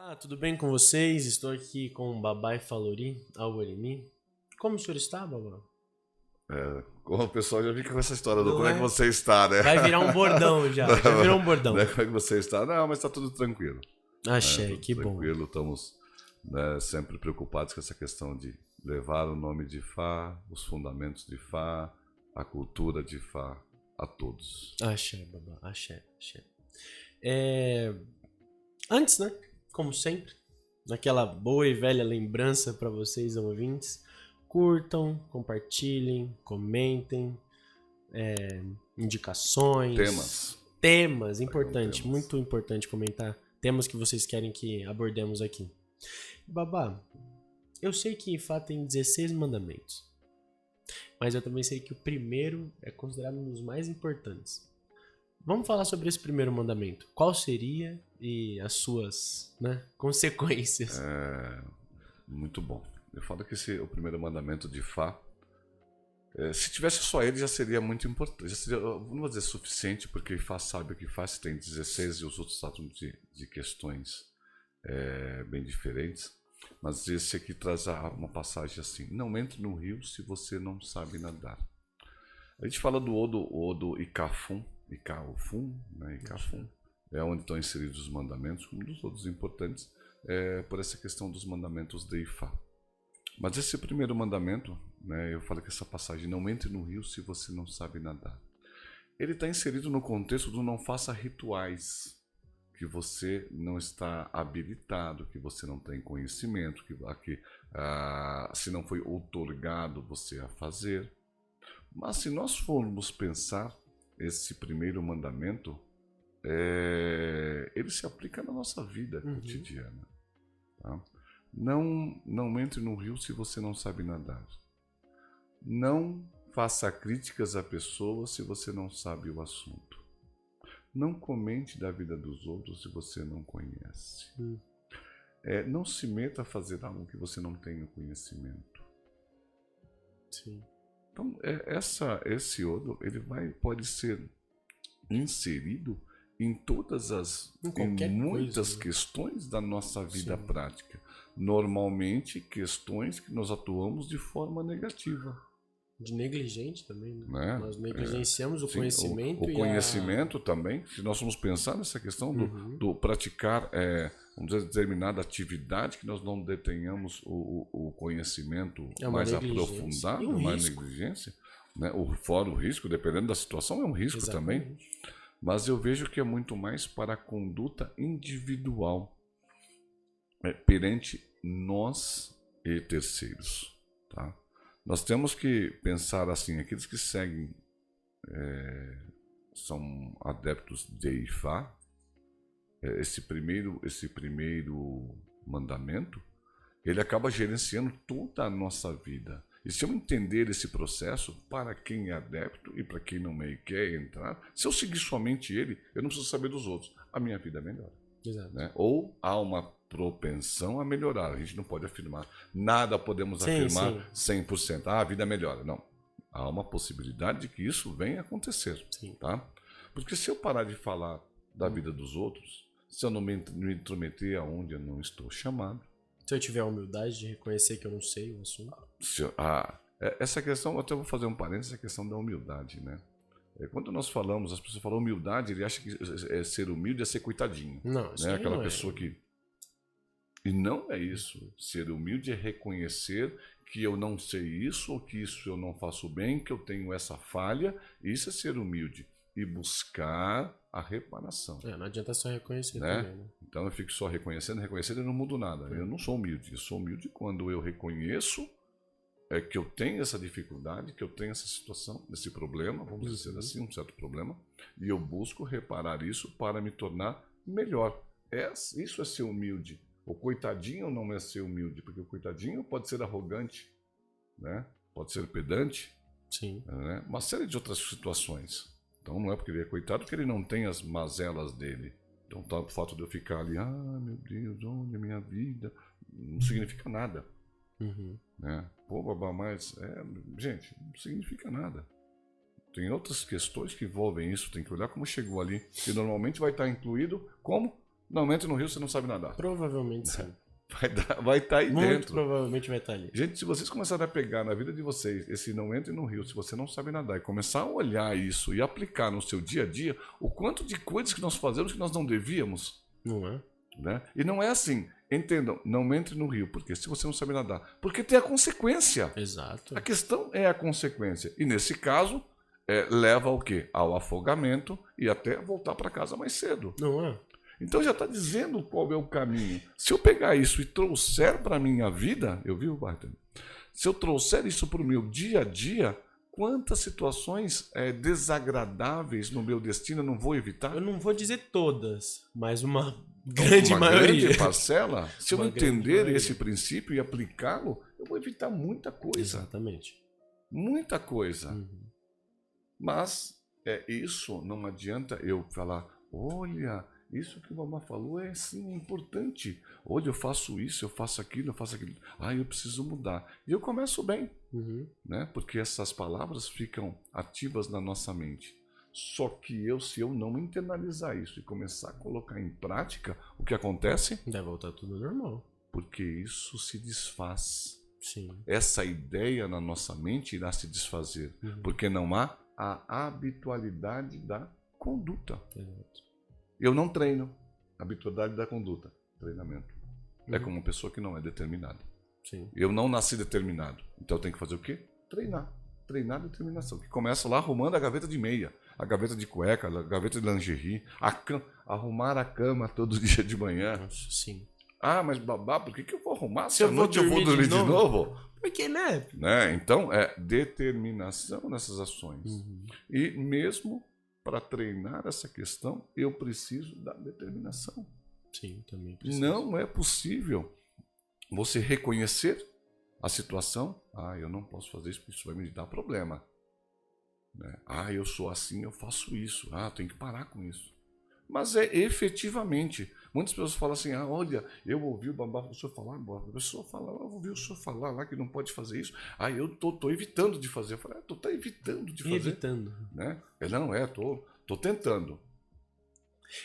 Olá, tudo bem com vocês? Estou aqui com o Babai Falori, Algorini. Como o senhor está, Babá? O pessoal já fica com essa história do Não como é que é? você está, né? Vai virar um bordão já, já virou um Né? bordão. Como é que você está? Não, mas está tudo tranquilo. Né? Axé, Tudo que bom. tranquilo, estamos, né, sempre preocupados com essa questão de levar o nome de Fá, os fundamentos de Fá, a cultura de Fá a todos. Axé, Babá, axé, axé. Antes, né, como sempre, naquela boa e velha lembrança para vocês ouvintes, curtam, compartilhem, comentem, indicações, temas, importante, temas. muito importante comentar temas que vocês querem que abordemos aqui. Babá, eu sei que Ifá tem 16 mandamentos, mas eu também sei que o primeiro é considerado um dos mais importantes. Vamos falar sobre esse primeiro mandamento. Qual seria e as suas, né, consequências? Muito bom. Eu falo que o primeiro mandamento de Fá, se tivesse só ele, já seria muito importante. Já seria, não vou dizer suficiente, porque Fá sabe o que faz, tem 16 e os outros tratam de questões bem diferentes. Mas esse aqui traz uma passagem assim: não entre no rio se você não sabe nadar. A gente fala do Odo Ikafum, né? Ikafum, é onde estão inseridos os mandamentos, como dos outros importantes, por essa questão dos mandamentos de Ifá. Mas esse primeiro mandamento, né, eu falo que essa passagem, não entre no rio se você não sabe nadar, ele está inserido no contexto do não faça rituais que você não está habilitado, que você não tem conhecimento, se não foi outorgado você a fazer. Mas se nós formos pensar esse primeiro mandamento, ele se aplica na nossa vida cotidiana. Tá? Não entre no rio se você não sabe nadar. Não faça críticas a pessoas se você não sabe o assunto. Não comente da vida dos outros se você não conhece. Não se meta a fazer algo que você não tenha conhecimento. Sim. Então, esse Odo, ele pode ser inserido em muitas questões da nossa vida prática. Normalmente, questões que nós atuamos de forma negativa. De negligente também, né? Nós negligenciamos o conhecimento. O conhecimento também, se nós vamos pensar nessa questão do praticar vamos dizer, determinada atividade que nós não detenhamos o conhecimento mais aprofundado, mais negligência, né? Fora o risco, dependendo da situação, é um risco também. Mas eu vejo que é muito mais para a conduta individual perante nós e terceiros, tá? Nós temos que pensar assim: aqueles que seguem são adeptos de Ifá, esse primeiro mandamento, ele acaba gerenciando toda a nossa vida. E se eu entender esse processo, para quem é adepto e para quem não quer entrar, se eu seguir somente ele, eu não preciso saber dos outros, a minha vida melhora. Exato. Né? Ou há uma propensão a melhorar. A gente não pode afirmar, nada podemos afirmar 100%. A vida melhora. Não. Há uma possibilidade de que isso venha a acontecer. Tá? Porque se eu parar de falar da vida dos outros, se eu não me intrometer aonde eu não estou chamado, se eu tiver a humildade de reconhecer que eu não sei o assunto. Essa questão, até vou fazer um parênteses, essa questão da humildade, né? Quando nós falamos, as pessoas falam humildade, ele acha que ser humilde é ser coitadinho. Não, isso né? Aquela não pessoa que... E não é isso. Ser humilde é reconhecer que eu não sei isso, ou que isso eu não faço bem, que eu tenho essa falha. Isso é ser humilde. E buscar a reparação. Não adianta só reconhecer né? também, né? Então eu fico só reconhecendo e não mudo nada. Eu não sou humilde. Eu sou humilde quando eu reconheço que eu tenho essa dificuldade, que eu tenho essa situação, esse problema, vamos dizer assim, um certo problema, e eu busco reparar isso para me tornar melhor. Isso é ser humilde. O coitadinho não é ser humilde, porque o coitadinho pode ser arrogante, né? Pode ser pedante, né? Uma série de outras situações. Então não é porque ele é coitado que ele não tem as mazelas dele. Então o fato de eu ficar ali, meu Deus, onde é minha vida? Não significa nada. Né? Pô, babá, mas gente, não significa nada. Tem outras questões que envolvem isso, tem que olhar como chegou ali, que normalmente vai estar incluído como Não entre no rio, você não sabe nadar. Provavelmente sim. Vai estar aí Muito dentro. provavelmente vai estar ali. Gente, se vocês começarem a pegar na vida de vocês esse não entre no rio, se você não sabe nadar, e começar a olhar isso e aplicar no seu dia a dia, o quanto de coisas que nós fazemos que nós não devíamos, Não é? né? E não é assim, entendam, não entre no rio, porque se você não sabe nadar, porque tem a consequência. Exato. A questão é a consequência. E nesse caso, leva ao quê? Ao afogamento e até voltar para casa mais cedo. Não é? Então já está dizendo qual é o caminho. Se eu pegar isso e trouxer para a minha vida, eu vi o Barton? Se eu trouxer isso para o meu dia a dia, quantas situações desagradáveis no meu destino eu não vou evitar? Eu não vou dizer todas, mas uma grande maioria. Grande parcela. Se eu Uma grande entender maioria. esse princípio e aplicá-lo, eu vou evitar muita coisa. Exatamente. Muita coisa. Uhum. Mas isso não adianta eu falar, olha, isso que o mamá falou é sim importante. Olha, eu faço isso, eu faço aquilo. Ah, eu preciso mudar. E eu começo bem, Uhum. né? Porque essas palavras ficam ativas na nossa mente. Só que se eu não internalizar isso e começar a colocar em prática, o que acontece? Vai voltar tudo normal. Porque isso se desfaz. Sim. Essa ideia na nossa mente irá se desfazer. Uhum. Porque não há a habitualidade da conduta. Exato. Eu não treino. Habitualidade da conduta. Treinamento. É como uma pessoa que não é determinada. Sim. Eu não nasci determinado. Então eu tenho que fazer o quê? Treinar. Treinar a determinação. Que começa lá arrumando a gaveta de meia, a gaveta de cueca, a gaveta de lingerie, arrumar a cama todo dia de manhã. Nossa, sim. Ah, mas babá, por que eu vou arrumar se Se eu à vou noite eu vou dormir de novo? Porque, né? Então, é determinação nessas ações. Uhum. E mesmo para treinar essa questão, eu preciso da determinação. Sim, também precisa. Não é possível você reconhecer a situação. Ah, eu não posso fazer isso porque isso vai me dar problema. Né? Ah, eu sou assim, eu faço isso. Ah, eu tenho que parar com isso. Mas efetivamente. Muitas pessoas falam assim, ah, olha, eu ouvi o babá o senhor falar, a pessoa fala, eu ouvi o senhor falar lá que não pode fazer isso. Ah, eu tô evitando de fazer. Eu falei, tu tá evitando de fazer. Evitando. Né? Ele, não, tô tentando.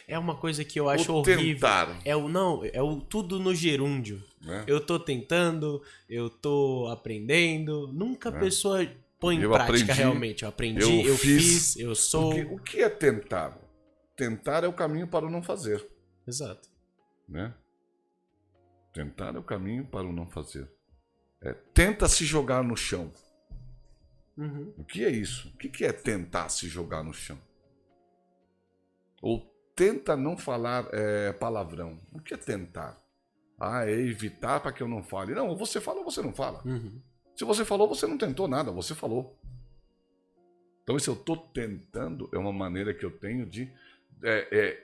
É uma coisa que eu acho Vou horrível. tentar. É o tudo no gerúndio. Né? Eu tô tentando, eu tô aprendendo. Nunca a pessoa põe em Eu prática aprendi, realmente. Eu aprendi, eu fiz, eu sou. O que é tentar? Tentar é o caminho para o não fazer. Exato. Né? Tentar é o caminho para o não fazer. Tenta se jogar no chão. Uhum. O que é isso? O que é tentar se jogar no chão? Ou tenta não falar palavrão. O que é tentar? Ah, é evitar para que eu não fale. Não, ou você fala ou você não fala. Uhum. Se você falou, você não tentou nada, você falou. Então, se eu estou tentando, é uma maneira que eu tenho de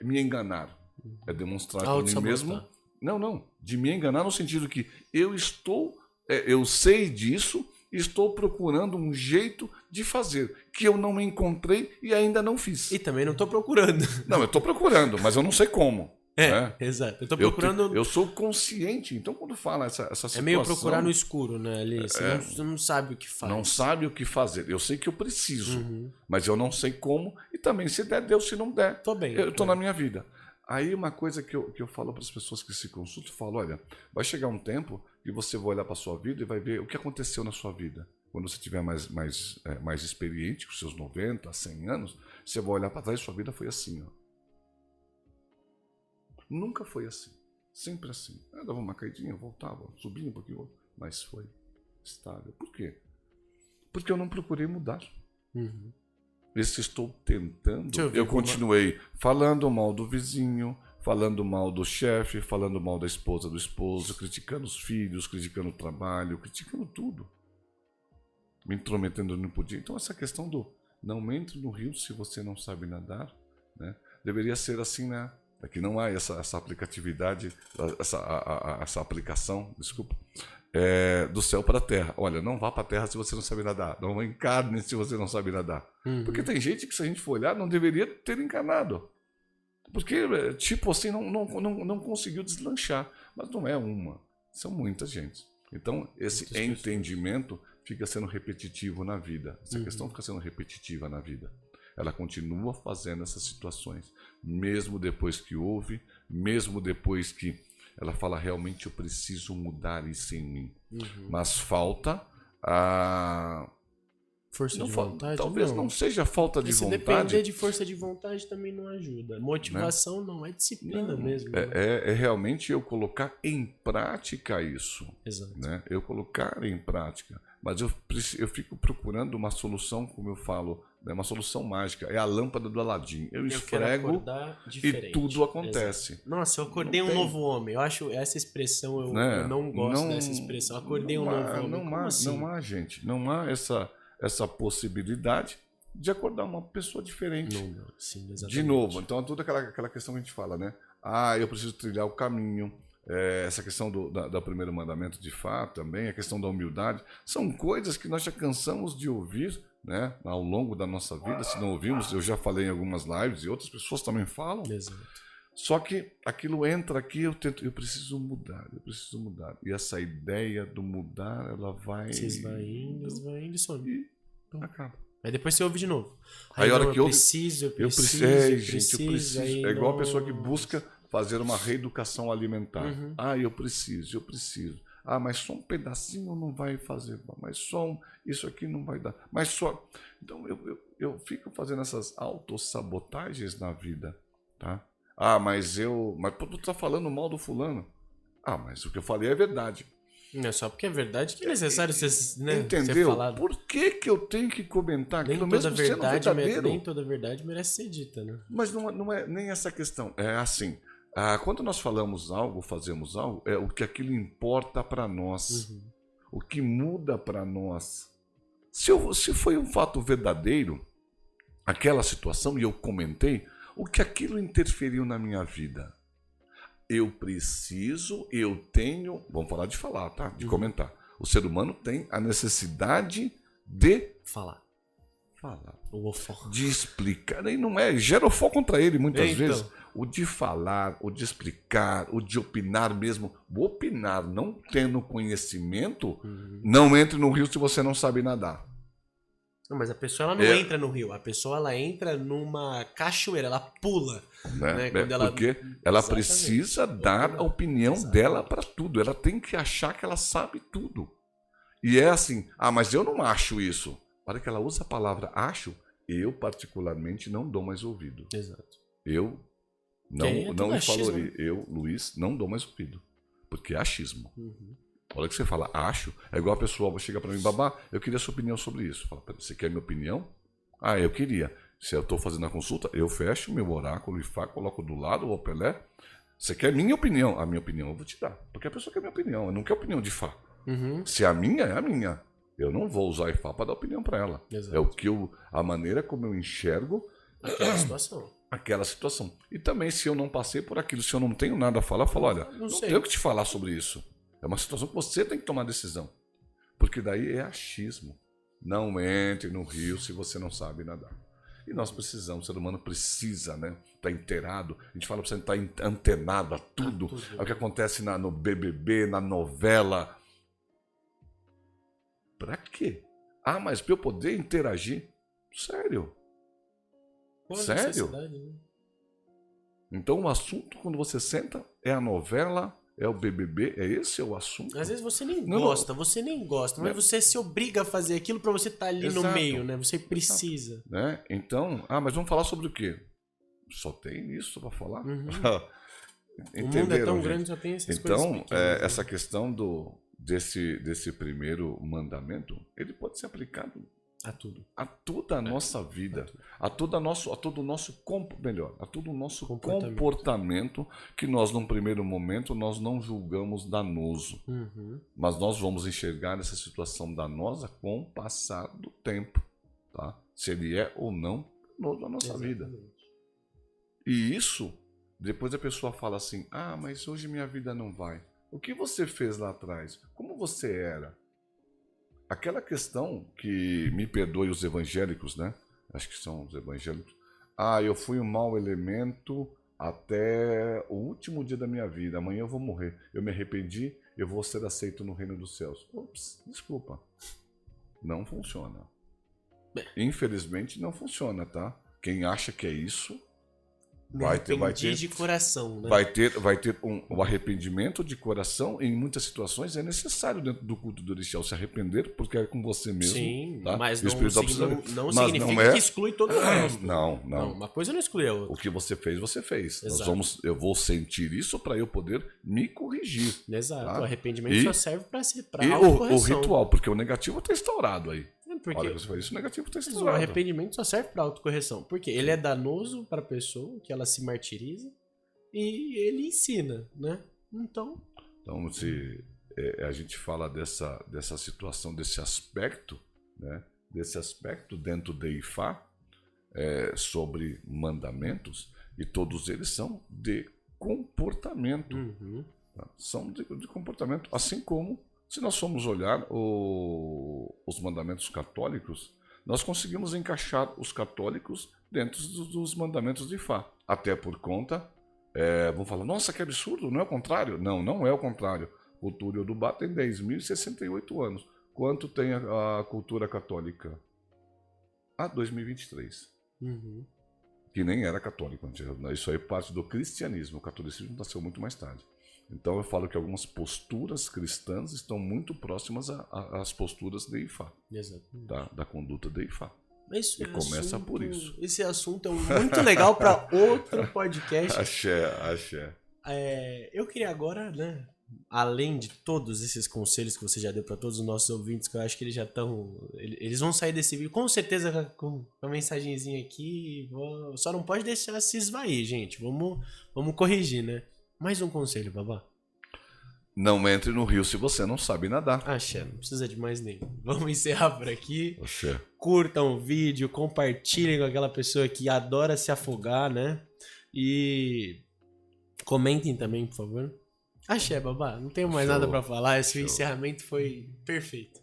me enganar. É demonstrar para mim mesmo. Não. De me enganar no sentido que eu sei disso e estou procurando um jeito de fazer que eu não encontrei e ainda não fiz. E também não tô procurando. Não, eu estou procurando, mas eu não sei como. Né? Exato. Eu tô procurando. Eu sou consciente. Então, quando fala essa situação. É meio procurar no escuro, né? Ali. Você não sabe o que faz. Não sabe o que fazer. Eu sei que eu preciso, mas eu não sei como. E também, se der, Deus, se não der, Tô bem. eu estou na minha vida. Aí uma coisa que eu falo para as pessoas que se consultam, eu falo, olha, vai chegar um tempo que você vai olhar para a sua vida e vai ver o que aconteceu na sua vida. Quando você estiver mais experiente, com seus 90, 100 anos, você vai olhar para trás e sua vida foi assim. Ó. Nunca foi assim. Sempre assim. Eu dava uma caidinha, voltava, subia um pouquinho, mas foi estável. Por quê? Porque eu não procurei mudar. Uhum. Se estou tentando, eu continuei falando mal do vizinho, falando mal do chefe, falando mal da esposa do esposo, criticando os filhos, criticando o trabalho, criticando tudo. Me intrometendo no podia. Então essa questão do não entre no rio se você não sabe nadar, né? Deveria ser assim, né? Aqui não há essa aplicatividade, essa aplicação, desculpa, do céu para a terra. Olha, não vá para a terra se você não sabe nadar. Não encarne se você não sabe nadar. Uhum. Porque tem gente que, se a gente for olhar, não deveria ter encarnado. Porque, tipo assim, não conseguiu deslanchar. Mas não é uma, são muitas gente. Então, esse entendimento fica sendo repetitivo na vida. Essa questão fica sendo repetitiva na vida. ela continua fazendo essas situações, mesmo depois que ouve, mesmo depois que ela fala, realmente eu preciso mudar isso em mim. Mas falta a... Força de vontade? Talvez não seja falta de Se vontade. depender de força de vontade também não ajuda. Motivação Né? não, é disciplina mesmo. É realmente eu colocar em prática isso. Exato. Né? Eu colocar em prática. Mas eu fico procurando uma solução, como eu falo, né? Uma solução mágica. É a lâmpada do Aladim. Eu esfrego e tudo acontece. Exato. Nossa, eu acordei um novo homem. Eu acho essa expressão, eu não gosto dessa expressão. Acordei um novo homem. Não há, gente. Não há essa possibilidade de acordar uma pessoa diferente. Não, sim, exatamente. De novo, então é toda aquela questão que a gente fala, né? Eu preciso trilhar o caminho. Essa questão do primeiro mandamento de fato também, a questão da humildade, são coisas que nós já cansamos de ouvir, né, ao longo da nossa vida. Se não ouvimos, eu já falei em algumas lives e outras pessoas também falam. Exato. Só que aquilo entra aqui, eu preciso mudar. E essa ideia do mudar, ela vai... Vocês vai indo e some. E acaba. Aí depois você ouve de novo. Aí a hora que eu preciso. Eu preciso. É igual a pessoa que busca fazer uma reeducação alimentar. Eu preciso. Mas só um pedacinho não vai fazer. Mas só isso aqui não vai dar. Mas só... Então eu fico fazendo essas autossabotagens na vida, tá? Mas tu tá falando mal do fulano. Mas o que eu falei é verdade. Não é só porque é verdade que é necessário ser, né, entendeu? ser falado. Por que eu tenho que comentar aquilo mesmo sendo verdadeiro? Nem toda verdade merece ser dita, né? Mas não é nem essa questão. É assim, quando nós falamos algo, fazemos algo, é o que aquilo importa para nós. O que muda para nós. Se foi um fato verdadeiro, aquela situação, e eu comentei, o que aquilo interferiu na minha vida? Eu tenho... Vamos falar de falar, tá? De comentar. O ser humano tem a necessidade de... Falar. De explicar. E não é... Gera foco contra ele muitas vezes. O de falar, o de explicar, o de opinar mesmo. Opinar, não tendo conhecimento, não entre no rio se você não sabe nadar. Não, mas a pessoa ela não entra no rio, a pessoa ela entra numa cachoeira, ela pula. Né? Porque ela precisa dar a opinião dela para tudo, ela tem que achar que ela sabe tudo. E é assim, mas eu não acho isso. Para que ela usa a palavra acho, eu particularmente não dou mais ouvido. Exato. Eu não falei, Luiz, não dou mais ouvido. Porque é achismo. A hora que você fala acho, é igual a pessoa chega para mim, babá, eu queria a sua opinião sobre isso. Fala, você quer minha opinião? Eu queria. Se eu estou fazendo a consulta, eu fecho meu oráculo e coloco do lado o Pelé. Você quer minha opinião? A minha opinião eu vou te dar. Porque a pessoa quer minha opinião, eu não quero a opinião de Fá. Se a minha é a minha, eu não vou usar Ifá para dar opinião para ela. Exato. É a maneira como eu enxergo aquela situação. E também, se eu não passei por aquilo, se eu não tenho nada a falar, eu falo, olha, não tenho que te falar sobre isso. É uma situação que você tem que tomar decisão. Porque daí é achismo. Não entre no rio se você não sabe nadar. E nós precisamos, o ser humano precisa, né? Estar inteirado. A gente fala para você estar antenado a tudo. É o que acontece no BBB, na novela. Para quê? Mas para eu poder interagir? Sério? Sério? Né? Então o assunto, quando você senta, é a novela... É o BBB? É esse o assunto? Às vezes você nem gosta, mas você se obriga a fazer aquilo para você estar ali no meio, né? Você precisa. Né? Então, mas vamos falar sobre o quê? Só tem isso para falar? O mundo é tão grande, só tem essas coisas pequenas. Então, essa questão desse primeiro mandamento, ele pode ser aplicado a toda a nossa vida, a todo o nosso comportamento, que nós, num primeiro momento, nós não julgamos danoso. Mas nós vamos enxergar essa situação danosa com o passar do tempo, tá? Se ele é ou não danoso na nossa vida. E isso, depois a pessoa fala assim, mas hoje minha vida não vai. O que você fez lá atrás? Como você era? Aquela questão que, me perdoe os evangélicos, né? Acho que são os evangélicos. Eu fui um mau elemento até o último dia da minha vida. Amanhã eu vou morrer. Eu me arrependi, eu vou ser aceito no reino dos céus. Ups, desculpa. Não funciona. Infelizmente não funciona, tá? quem acha que é isso, Me arrependi de coração, né? vai ter um arrependimento de coração. Em muitas situações é necessário dentro do culto do orixá se arrepender, porque é com você mesmo. Sim, tá? mas E o Espírito Santo não mas significa não que exclui todo o resto. Não. Uma coisa não exclui a outra. O que você fez, você fez. Exato. Eu vou sentir isso para eu poder me corrigir. Exato. Tá? O arrependimento só serve para E o ritual, porque o negativo está instaurado aí. Porque Olha que você faz isso, o negativo está o instaurado. arrependimento só serve para autocorreção. Porque ele é danoso para a pessoa, que ela se martiriza, e ele ensina, né? Então, se a gente fala dessa situação, desse aspecto, né? Desse aspecto dentro de Ifá, sobre mandamentos, e todos eles são de comportamento. Tá? São de comportamento, assim como se nós formos olhar os mandamentos católicos, nós conseguimos encaixar os católicos dentro dos mandamentos de Ifá. Até por conta, vão falar, nossa, que absurdo, não é o contrário? Não é o contrário. A cultura Iorubá tem 10.068 anos. Quanto tem a cultura católica? 2023. Que nem era católico. Isso aí é parte do cristianismo. O catolicismo nasceu muito mais tarde. Então eu falo que algumas posturas cristãs estão muito próximas às posturas de Ifá. Exatamente. Da conduta de Ifá. E começa por isso. Esse assunto é muito legal para outro podcast. Axé. Eu queria agora, né, além de todos esses conselhos que você já deu para todos os nossos ouvintes, que eu acho que eles já estão... Eles vão sair desse vídeo, com certeza, com uma mensagenzinha aqui. Só não pode deixar se esvair, gente. Vamos corrigir, né? Mais um conselho, Babá. Não entre no rio se você não sabe nadar. Axé, não precisa de mais nenhum. Vamos encerrar por aqui. Axé. Curtam o vídeo, compartilhem com aquela pessoa que adora se afogar, né? E comentem também, por favor. Axé, Babá. Não tenho mais nada pra falar. Esse encerramento foi perfeito.